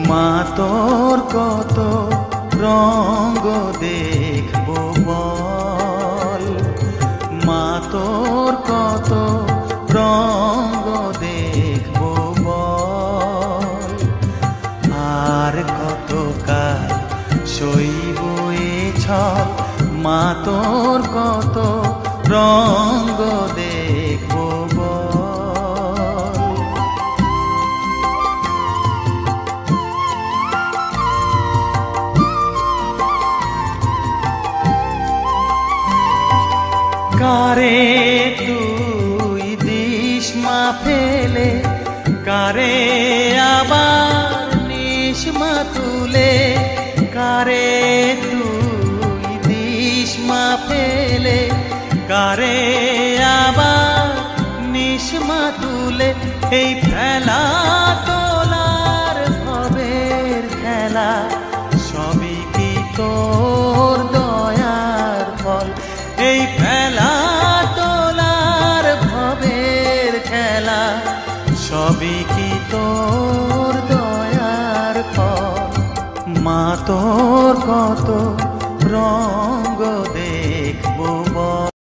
মা তোর কত রঙ্গ দেখবো বল, মা তোর কত রঙ্গ দেখবো বল, আর কত কাল সইব এ ছল, মা তোর কত রঙ্গ দেখবো বল। কারে তুই দিস মা ফেলে, কারে আবার নিস মা তুলে, কারে তুই দিস মা ফেলে, কারে আবার নিস মা তুলে। এই ফেলা তোলার ভবের খেলা, সবই কি তোর দয়ার ফল। এই ফেলা তোলার ভবের খেলা, সবই কি তোর দয়ার ফল। মা তোর কত রঙ্গ দেখবো